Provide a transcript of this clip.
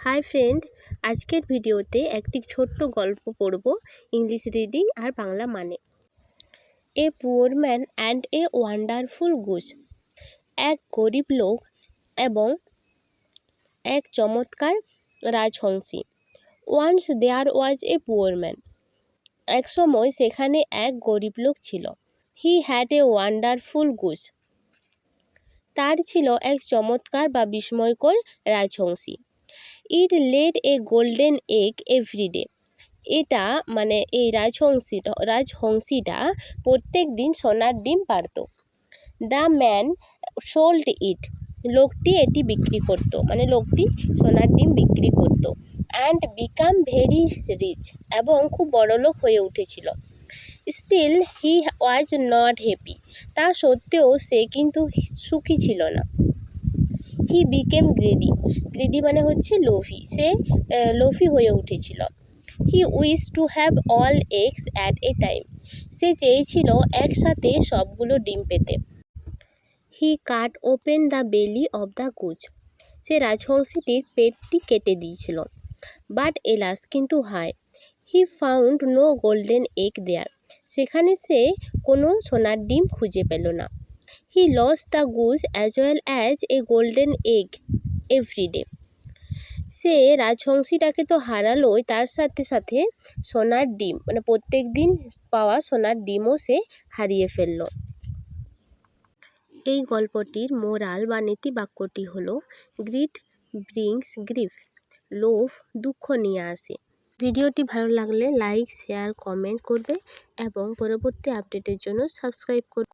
Hi friend, আজকের ভিডিওতে একটি ছোট্ট গল্প পড়ব। ইংলিশ রিডিং আর বাংলা মানে। A poor man and a wonderful goose. এক গরিব লোক এবং এক চমৎকার রাজহংসী। Once there was a poor man. এক সময় সেখানে এক গরিব লোক ছিল। He had a wonderful goose. তার ছিল এক চমৎকার বা বিস্ময়কর রাজহংসী। It laid a golden egg everyday. এটা মানে এই রাজহংসীটা প্রত্যেক দিন সোনার ডিম পারত। The man sold it. লোকটি এটি বিক্রি করত, মানে লোকটি সোনার ডিম বিক্রি করত। অ্যান্ড বিকাম ভেরি রিচ, এবং খুব বড়লোক হয়ে উঠেছিল। Still he was not happy. তা সত্ত্বেও সে কিন্তু সুখী ছিল না। He became greedy. গ্রেডি মানে হচ্ছে লোভী। সে লোভী হয়ে উঠেছিল। He wish to have all eggs at a time. সে চেয়েছিল একসাথে সবগুলো ডিম পেতে। He cut open the belly of the goose. সে রাজহংসীটির পেটটি কেটে দিয়েছিল। বাট এলাস, কিন্তু হায়, he found no golden egg there. সেখানে সে কোনো সোনার ডিম খুঁজে পেল না। He lost the goose as well as a golden egg everyday. সে রাজহংসীটাকে তো হারালোই, তার সাথে সাথে সোনার ডিম, মানে প্রত্যেক দিন পাওয়া সোনার ডিমও সে হারিয়ে ফেলল। এই গল্পটির মোরাল বা নীতি বাক্যটি হলো, গ্রিড ব্রিংস গ্রিফ। লোভ দুঃখ নিয়ে আসে। ভিডিওটি ভালো লাগলে লাইক, শেয়ার, কমেন্ট করবে এবং পরবর্তী আপডেটের জন্য সাবস্ক্রাইব করবে।